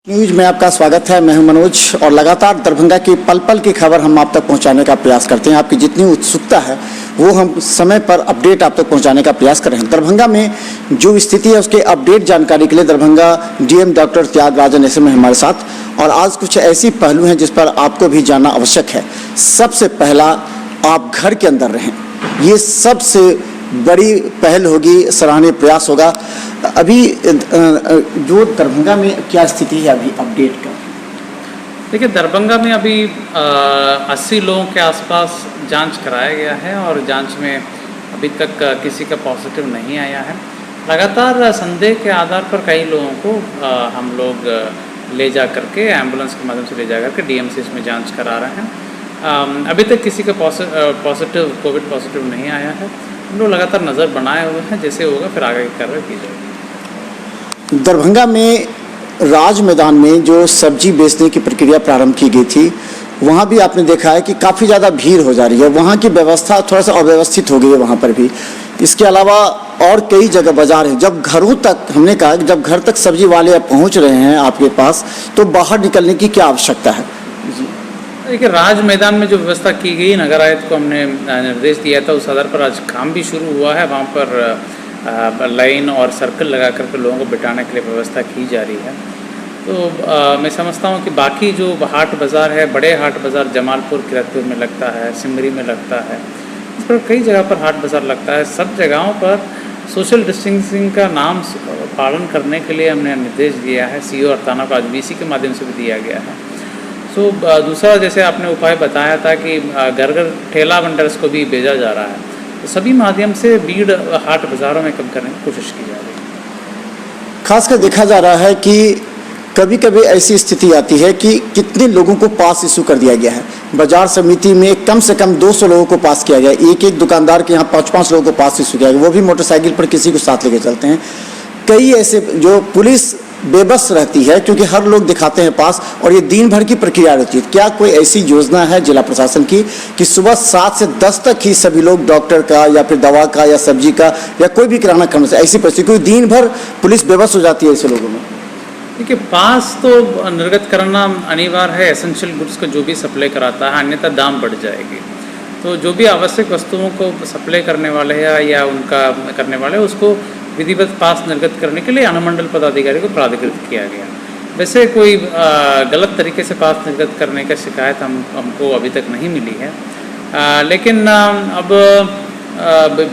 News में आपका स्वागत है। मैं हूं मनोज और लगातार दरभंगा की पल पल की खबर हम आप तक पहुंचाने का प्रयास करते हैं। आपकी जितनी उत्सुकता है वो हम समय पर अपडेट आप तक पहुंचाने का प्रयास कर रहे हैं। दरभंगा में जो स्थिति है उसके अपडेट जानकारी के लिए दरभंगा डीएम डॉक्टर त्यागराजन ऐसे में हमारे साथ, और आज कुछ ऐसी पहलू हैं जिस पर आपको भी जानना आवश्यक है। सबसे पहला, आप घर के अंदर रहें, ये सबसे बड़ी पहल होगी, सराहनीय प्रयास होगा। अभी जो दरभंगा में क्या स्थिति है अभी अपडेट का? देखिए, दरभंगा में अभी 80 लोगों के आसपास जांच कराया गया है और जांच में अभी तक किसी का पॉजिटिव नहीं आया है। लगातार संदेह के आधार पर कई लोगों को हम लोग ले जा करके एम्बुलेंस के माध्यम से ले जा करके डीएमसीएच में जांच करा रहे हैं। अभी तक किसी का पॉजिटिव कोविड पॉजिटिव नहीं आया है। हम लोग लगातार नज़र बनाए हुए हैं, जैसे होगा फिर आगे की कार्रवाई की जाएगी। दरभंगा में राज मैदान में जो सब्जी बेचने की प्रक्रिया प्रारंभ की गई थी, वहाँ भी आपने देखा है कि काफ़ी ज़्यादा भीड़ हो जा रही है। वहाँ की व्यवस्था थोड़ा सा अव्यवस्थित हो गई है वहाँ पर भी। इसके अलावा और कई जगह बाजार हैं। जब घरों तक, हमने कहा कि जब घर तक सब्जी वाले पहुँच रहे हैं आपके पास, तो बाहर निकलने की क्या आवश्यकता है? देखिए, राज मैदान में जो व्यवस्था की गई, नगर आयुक्त को हमने निर्देश दिया था, उस आधार पर आज काम भी शुरू हुआ है। वहाँ पर लाइन और सर्कल लगा करके लोगों को बिठाने के लिए व्यवस्था की जा रही है। तो मैं समझता हूँ कि बाकी जो हाट बाज़ार है, बड़े हाट बाज़ार जमालपुर किरतपुर में लगता है, सिमरी में लगता है, इस पर कई जगह पर हाट बाज़ार लगता है। सब जगहों पर सोशल डिस्टेंसिंग का नाम पालन करने के लिए हमने निर्देश दिया है। सीओ और थाना को आज बीसी के माध्यम से भी दिया गया है। दूसरा, जैसे आपने उपाय बताया था कि घर घर ठेला वेंडर्स को भी भेजा जा रहा है, तो सभी माध्यम से भीड़ हाट बाज़ारों में कम करने की कोशिश की जा रही है। खासकर देखा जा रहा है कि कभी कभी ऐसी स्थिति आती है कि कितने लोगों को पास इशू कर दिया गया है। बाजार समिति में कम से कम 200 लोगों को पास किया गया। एक दुकानदार के यहाँ 5-5 लोगों को पास इशू किया गया, वो भी मोटरसाइकिल पर किसी को साथ लेके चलते हैं। कई ऐसे जो पुलिस बेबस रहती है क्योंकि हर लोग दिखाते हैं पास, और ये दिन भर की प्रक्रिया रहती है। क्या कोई ऐसी योजना है जिला प्रशासन की कि सुबह 7 से 10 तक ही सभी लोग डॉक्टर का या फिर दवा का या सब्जी का या कोई भी किराना खरीद से, ऐसी परिस्थिति क्योंकि दिन भर पुलिस बेबस हो जाती है ऐसे लोगों में? देखिए, पास तो निर्गत करना अनिवार्य है एसेंशियल गुड्स को जो भी सप्लाई कराता है, अन्यथा दाम बढ़ जाएगी। तो जो भी आवश्यक वस्तुओं को सप्लाई करने वाले हैं या उनका करने वाले हैं, उसको विधिवत पास निर्गत करने के लिए अनुमंडल पदाधिकारी को प्राधिकृत किया गया। वैसे कोई गलत तरीके से पास निर्गत करने का शिकायत हमको अभी तक नहीं मिली है। लेकिन अब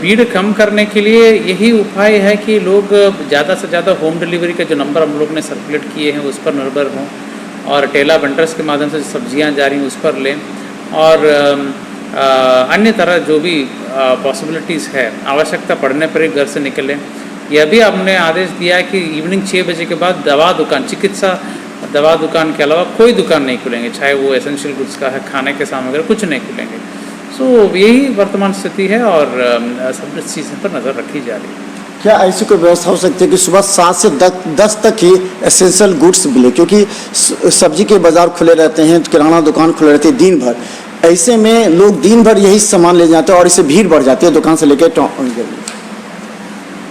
भीड़ कम करने के लिए यही उपाय है कि लोग ज़्यादा से ज़्यादा होम डिलीवरी का जो नंबर हम लोग ने सर्कुलेट किए हैं उस पर निर्भर हों, और ठेला वेंडर्स के माध्यम से सब्जियां जा रही हैं उस पर लें, और अन्य तरह जो भी पॉसिबिलिटीज़ है, आवश्यकता पड़ने पर ही घर से निकलें। यह भी हमने आदेश दिया है कि इवनिंग 6 बजे के बाद दवा दुकान, चिकित्सा दवा दुकान के अलावा कोई दुकान नहीं खुलेंगे, चाहे वो एसेंशियल गुड्स का है, खाने के सामान कुछ नहीं खुलेंगे। यही वर्तमान स्थिति है और सब इस चीज़ पर नज़र रखी जा रही है। क्या ऐसी कोई व्यवस्था हो सकती है कि सुबह 7 से 10 तक ही एसेंशियल गुड्स मिले, क्योंकि सब्जी के बाजार खुले रहते हैं, किराना दुकान खुले रहते हैं दिन भर, ऐसे में लोग दिन भर यही सामान ले जाते हैं और इससे भीड़ बढ़ जाती है दुकान से लेकर।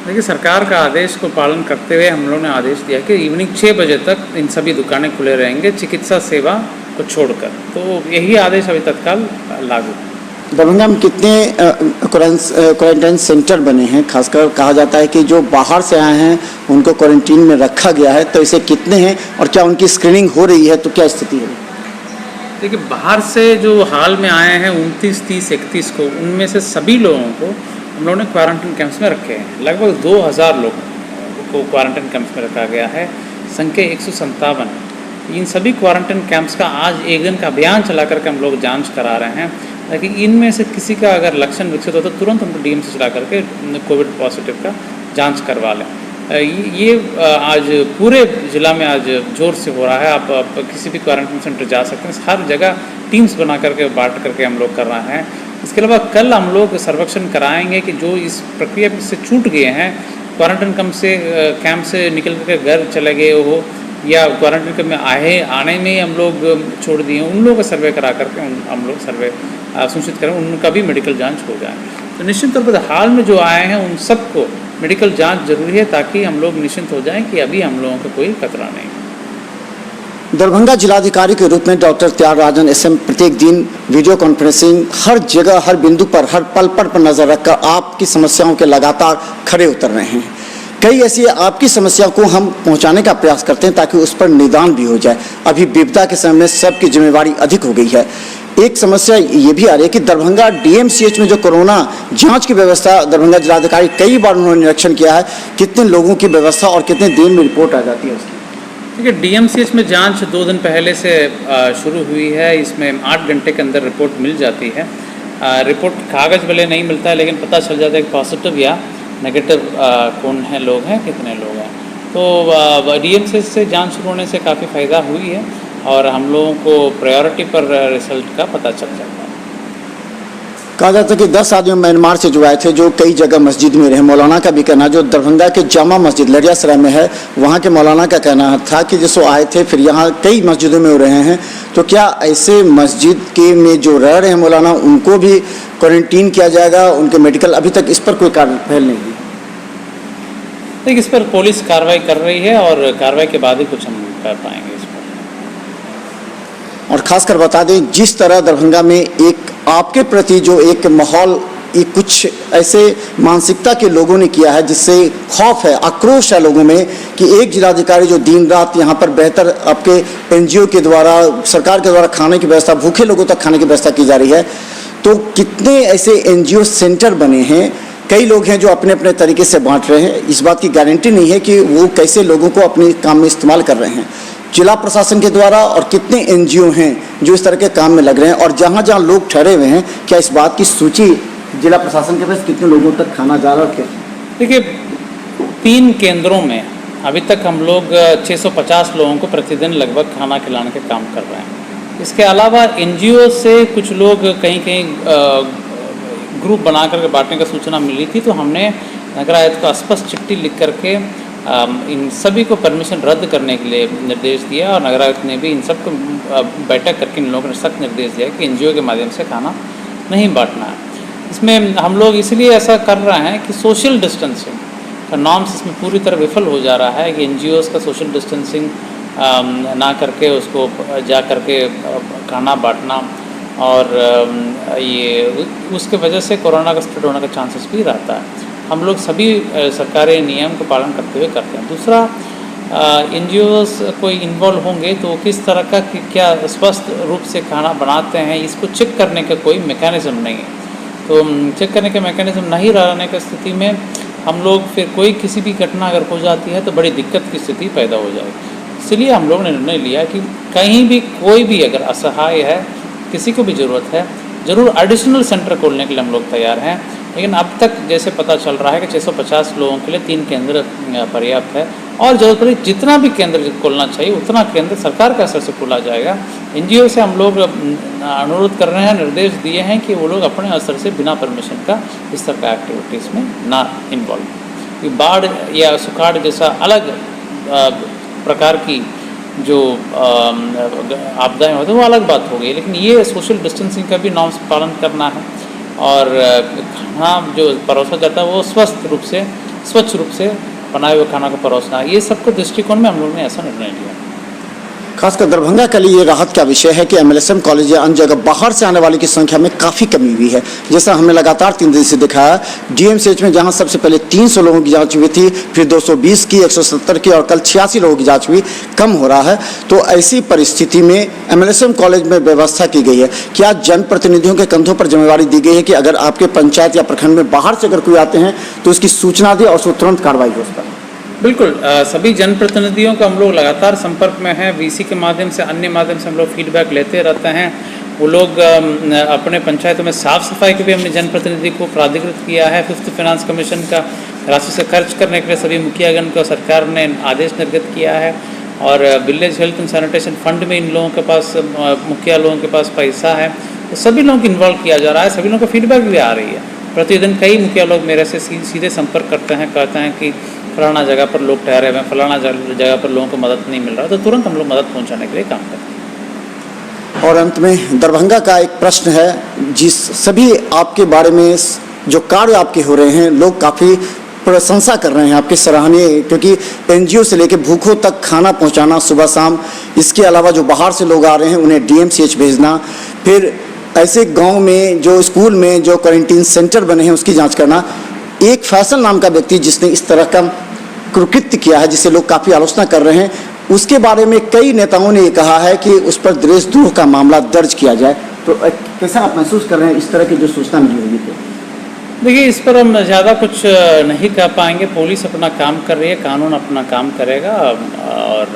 देखिए, सरकार का आदेश को पालन करते हुए हम लोगों ने आदेश दिया कि इवनिंग 6 बजे तक इन सभी दुकानें खुले रहेंगे, चिकित्सा सेवा को छोड़कर। तो यही आदेश अभी तत्काल लागू है। दरभंगा में कितने क्वारंटाइन सेंटर बने हैं? खासकर कहा जाता है कि जो बाहर से आए हैं उनको क्वारंटीन में रखा गया है, तो इसे कितने हैं और क्या उनकी स्क्रीनिंग हो रही है, तो क्या स्थिति है? देखिए, बाहर से जो हाल में आए हैं 29, 30, 31 को, उनमें से सभी लोगों को हम लोगों ने क्वारंटाइन कैंप्स में रखे हैं। लगभग 2000 लोगों को क्वारंटाइन कैंप्स में रखा गया है, संख्या 157। इन सभी क्वारंटाइन कैंप्स का आज एक दिन का अभियान चला करके हम लोग जांच करा रहे हैं, ताकि इनमें से किसी का अगर लक्षण विकसित हो तो तुरंत हम डीएमसी चला करके कोविड पॉजिटिव का जांच करवा लें। ये आज पूरे ज़िला में आज जोर से हो रहा है। आप किसी भी क्वारंटाइन सेंटर जा सकते हैं, हर जगह टीम्स बना करके बांट करके हम लोग कर रहे हैं। इसके अलावा कल हम लोग सर्वेक्षण कराएंगे कि जो इस प्रक्रिया से छूट गए हैं, क्वारंटाइन कैंप से निकल कर घर चले गए हो या क्वारंटाइन कैंप में आने में हम लोग छोड़ दिए, उन लोगों का सर्वे करा करके हम लोग सर्वे सुनिश्चित करें, उनका भी मेडिकल जांच हो जाए। तो निश्चित तौर पर हाल में जो आए हैं उन सबको मेडिकल जांच जरूरी है, ताकि हम लोग निश्चिंत हो जाएं कि अभी हम लोगों का कोई खतरा नहीं। दरभंगा जिलाधिकारी के रूप में डॉक्टर त्यागराजन एसएम प्रत्येक दिन वीडियो कॉन्फ्रेंसिंग हर जगह हर बिंदु पर हर पल पर नजर रखकर आपकी समस्याओं के लगातार खड़े उतर रहे हैं। कई ऐसी आपकी समस्या को हम पहुंचाने का प्रयास करते हैं ताकि उस पर निदान भी हो जाए। अभी विपदा के समय में सबकी जिम्मेवारी अधिक हो गई है। एक समस्या ये भी आ रही है कि दरभंगा डीएमसीएच में जो कोरोना जांच की व्यवस्था दरभंगा जिलाधिकारी कई बार उन्होंने निरीक्षण किया है, कितने लोगों की व्यवस्था और कितने दिन में रिपोर्ट आ जाती है उसकी? देखिए, डीएमसीएच में जांच 2 दिन पहले से शुरू हुई है। इसमें 8 घंटे के अंदर रिपोर्ट मिल जाती है। रिपोर्ट कागज़ भले नहीं मिलता है, लेकिन पता चल जाता है कि पॉजिटिव या नेगेटिव कौन है लोग हैं, कितने लोग हैं। तो डीएमसीएच से जांच शुरू होने से काफ़ी फ़ायदा हुई है और हम लोगों को प्रायोरिटी पर रिजल्ट का पता चल जाता है। कहा जाता है कि 10 आदमी म्यांमार से जो आए थे, जो कई जगह मस्जिद में रहे। मौलाना का भी कहना, जो दरभंगा के जामा मस्जिद लड़ियासराय में है, वहाँ के मौलाना का कहना था कि जैसे आए थे फिर यहाँ कई मस्जिदों में रहे हैं। तो क्या ऐसे मस्जिद के में जो रह रहे हैं मौलाना, उनको भी क्वारंटीन किया जाएगा? उनके मेडिकल अभी तक इस पर कोई पहल नहीं हुई? देखिए, इस पर पुलिस कार्रवाई कर रही है और कार्रवाई के बाद ही कुछ हम कर पाएंगे इस पर। और खासकर बता दें, जिस तरह दरभंगा में एक आपके प्रति जो एक माहौल, एक कुछ ऐसे मानसिकता के लोगों ने किया है जिससे खौफ है, आक्रोश है लोगों में कि एक जिलाधिकारी जो दिन रात यहाँ पर बेहतर आपके एनजीओ के द्वारा, सरकार के द्वारा खाने की व्यवस्था, भूखे लोगों तक खाने की व्यवस्था की जा रही है। तो कितने ऐसे एनजीओ सेंटर बने हैं, कई लोग हैं जो अपने अपने तरीके से बांट रहे हैं। इस बात की गारंटी नहीं है कि वो कैसे लोगों को अपने काम में इस्तेमाल कर रहे हैं जिला प्रशासन के द्वारा, और कितने एनजीओ हैं जो इस तरह के काम में लग रहे हैं। और जहाँ जहाँ लोग ठहरे हुए हैं, क्या इस बात की सूची जिला प्रशासन के पास कितने लोगों तक खाना जा रहा है? देखिए, 3 केंद्रों में अभी तक हम लोग 650 लोगों को प्रतिदिन लगभग खाना खिलाने के काम कर रहे हैं। इसके अलावा एनजीओ से कुछ लोग कहीं ग्रुप बना करके बांटने का सूचना मिली थी, तो हमने नगर आयुक्त को स्पष्ट चिट्ठी लिख करके इन सभी को परमिशन रद्द करने के लिए निर्देश दिया और नगर आयुक्त ने भी इन सबको बैठक करके इन लोगों ने सख्त निर्देश दिया कि एनजीओ के माध्यम से खाना नहीं बांटना है। इसमें हम लोग इसलिए ऐसा कर रहे हैं कि सोशल डिस्टेंसिंग का नॉर्म्स इसमें पूरी तरह विफल हो जा रहा है कि एनजीओज़ का सोशल डिस्टेंसिंग ना करके उसको जा करके खाना बांटना, और ये उसके वजह से कोरोना का स्प्रेड होने का चांसेस भी रहता है। हम लोग सभी सरकारी नियम को पालन करते हुए करते हैं। दूसरा, एनजीओज़ कोई इन्वॉल्व होंगे तो किस तरह का क्या स्वस्थ रूप से खाना बनाते हैं, इसको चेक करने का कोई मैकेनिज़्म नहीं है। तो चेक करने के मैकेनिज़्म नहीं रहने की स्थिति में हम लोग फिर कोई किसी भी घटना अगर हो जाती है तो बड़ी दिक्कत की स्थिति पैदा हो जाएगी। इसलिए हम लोग ने निर्णय लिया कि कहीं भी कोई भी अगर असहाय है, किसी को भी ज़रूरत है, ज़रूर एडिशनल सेंटर खोलने के लिए हम लोग तैयार हैं। लेकिन अब तक जैसे पता चल रहा है कि 650 लोगों के लिए 3 केंद्र पर्याप्त है, और जरूरत पड़ी जितना भी केंद्र खोलना चाहिए उतना केंद्र सरकार के असर से खोला जाएगा। एनजीओ से हम लोग अनुरोध कर रहे हैं, निर्देश दिए हैं कि वो लोग अपने असर से बिना परमिशन का इस तरह का एक्टिविटीज़ में ना इन्वॉल्व। बाढ़ या सुखाड़ जैसा अलग प्रकार की जो आपदाएँ होती हैं वो अलग बात हो गई, लेकिन ये सोशल डिस्टेंसिंग का भी नॉर्म्स पालन करना है और खाना जो परोसा जाता है वो स्वच्छ रूप से बनाए हुए खाना को परोसना है। ये सबको दृष्टिकोण में हम लोगों ने ऐसा निर्णय लिया। खासकर दरभंगा के लिए ये राहत का विषय है कि एमएलएसएम कॉलेज या अन्य जगह बाहर से आने वाले की संख्या में काफ़ी कमी हुई है। जैसा हमने लगातार 3 दिन से देखा है, डीएमसीएच में जहां सबसे पहले 300 लोगों की जांच हुई थी, फिर 220 की, 170 की और कल 86 लोगों की जांच हुई, कम हो रहा है। तो ऐसी परिस्थिति में एमएलएसएम कॉलेज में व्यवस्था की गई है। क्या जनप्रतिनिधियों के कंधों पर जिम्मेवारी दी गई है कि अगर आपके पंचायत या प्रखंड में बाहर से अगर कोई आते हैं तो उसकी सूचना दे और तुरंत कार्रवाई हो? उस पर बिल्कुल, सभी जनप्रतिनिधियों का हम लोग लगातार संपर्क में हैं। वीसी के माध्यम से, अन्य माध्यम से हम लोग फीडबैक लेते रहते हैं। वो लोग अपने पंचायतों में साफ़ सफाई के भी हमने जनप्रतिनिधि को प्राधिकृत किया है। 5th फाइनेंस कमीशन का राशि से खर्च करने के लिए सभी मुखियागण को सरकार ने आदेश निर्गत किया है, और village health and sanitation fund में इन लोगों के पास, मुखिया लोगों के पास पैसा है, तो सभी लोगों को इन्वॉल्व किया जा रहा है। सभी लोगों को फीडबैक भी आ रही है। प्रतिदिन कई मुखिया लोग मेरे से सीधे संपर्क करते हैं, कहते हैं कि फलाना जगह पर लोग ठहरे हुए हैं, फलाना जगह पर लोगों को मदद नहीं मिल रहा, तो तुरंत हम लोग मदद पहुंचाने के लिए काम करते हैं। और अंत में दरभंगा का एक प्रश्न है, जिस सभी आपके बारे में जो कार्य आपके हो रहे हैं, लोग काफ़ी प्रशंसा कर रहे हैं, आपकी सराहनीय, क्योंकि एनजीओ से लेकर भूखों तक खाना पहुंचाना सुबह शाम, इसके अलावा जो बाहर से लोग आ रहे हैं उन्हें डीएमसीएच भेजना, फिर ऐसे गांव में जो स्कूल में जो क्वारंटीन सेंटर बने हैं उसकी जांच करना। एक फैसल नाम का व्यक्ति जिसने इस तरह का कुकृत्य किया है, जिसे लोग काफ़ी आलोचना कर रहे हैं, उसके बारे में कई नेताओं ने ये कहा है कि उस पर देशद्रोह का मामला दर्ज किया जाए। तो कैसा आप महसूस कर रहे हैं इस तरह की जो सूचना मिली होगी? तो देखिए, इस पर हम ज़्यादा कुछ नहीं कह पाएंगे। पुलिस अपना काम कर रही है, कानून अपना काम करेगा और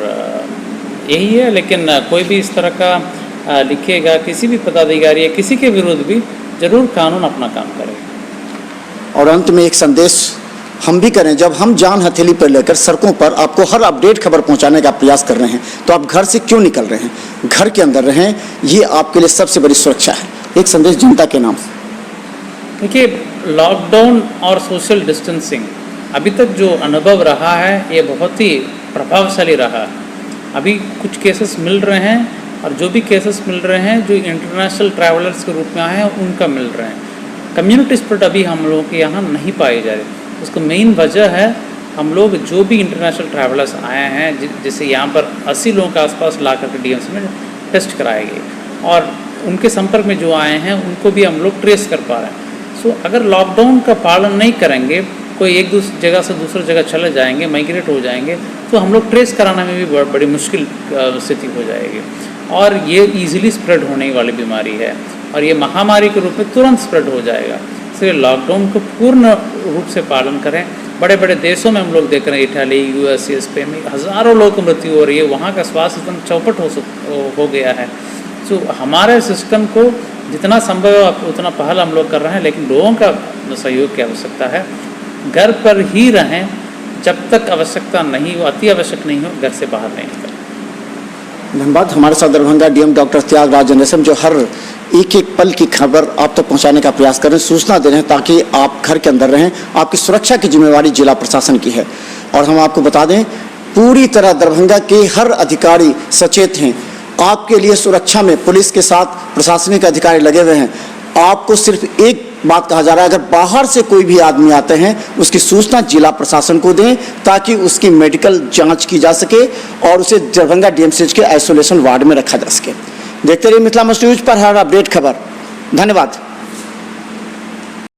यही है। लेकिन कोई भी इस तरह का लिखेगा किसी भी पदाधिकारी या किसी के विरुद्ध भी, जरूर कानून अपना काम करेगा। और अंत में एक संदेश हम भी करें, जब हम जान हथेली पर लेकर सड़कों पर आपको हर अपडेट खबर पहुंचाने का प्रयास कर रहे हैं, तो आप घर से क्यों निकल रहे हैं? घर के अंदर रहें, ये आपके लिए सबसे बड़ी सुरक्षा है। एक संदेश जनता के नाम से। देखिए, लॉकडाउन और सोशल डिस्टेंसिंग अभी तक जो अनुभव रहा है ये बहुत ही प्रभावशाली रहा। अभी कुछ केसेस मिल रहे हैं और जो भी केसेस मिल रहे हैं जो इंटरनेशनल ट्रैवलर्स के रूप में आए हैं उनका मिल रहे हैं। कम्युनिटी स्प्रेड अभी हम लोगों के यहाँ नहीं पाई जा रही। उसका मेन वजह है हम लोग जो भी इंटरनेशनल ट्रैवलर्स आए हैं, जैसे यहाँ पर 80 लोगों के आसपास ला करके डीएमसी में टेस्ट कराए गए और उनके संपर्क में जो आए हैं उनको भी हम लोग ट्रेस कर पा रहे हैं। सो अगर लॉकडाउन का पालन नहीं करेंगे, कोई एक दूसरी जगह से दूसरी जगह चले जाएंगे, माइग्रेट हो जाएंगे, तो हम लोग ट्रेस कराने में भी बड़ी मुश्किल स्थिति हो जाएगी और ये ईजिली स्प्रेड होने वाली बीमारी है और ये महामारी के रूप में तुरंत स्प्रेड हो जाएगा। इसलिए लॉकडाउन को पूर्ण रूप से पालन करें। बड़े बड़े देशों में हम लोग देख रहे हैं, इटली, यूएस, स्पेन में हज़ारों लोगों की मृत्यु हो रही है। वहाँ का स्वास्थ्य एकदम चौपट हो गया है। सो हमारे सिस्टम को जितना संभव है उतना पहल हम लोग कर रहे हैं, लेकिन लोगों का सहयोग की आवश्यकता है। घर पर ही रहें, जब तक आवश्यकता नहीं हो, अति आवश्यक नहीं हो, घर से बाहर नहीं निकलें। धन्यवाद। हमारे साथ दरभंगा डीएम डॉक्टर त्यागराज जनरेशन जो हर एक एक पल की खबर आप तक पहुंचाने का प्रयास कर रहे हैं, सूचना दे रहे हैं ताकि आप घर के अंदर रहें। आपकी सुरक्षा की जिम्मेवारी जिला प्रशासन की है और हम आपको बता दें पूरी तरह दरभंगा के हर अधिकारी सचेत हैं। आपके लिए सुरक्षा में पुलिस के साथ प्रशासनिक अधिकारी लगे हुए हैं। आपको सिर्फ एक बात कहा जा रहा है, अगर बाहर से कोई भी आदमी आते हैं उसकी सूचना जिला प्रशासन को दें ताकि उसकी मेडिकल जांच की जा सके और उसे दरभंगा डीएमसीएच के आइसोलेशन वार्ड में रखा जा सके। देखते रहिए मिथिला मस्ट न्यूज पर हर अपडेट खबर। धन्यवाद।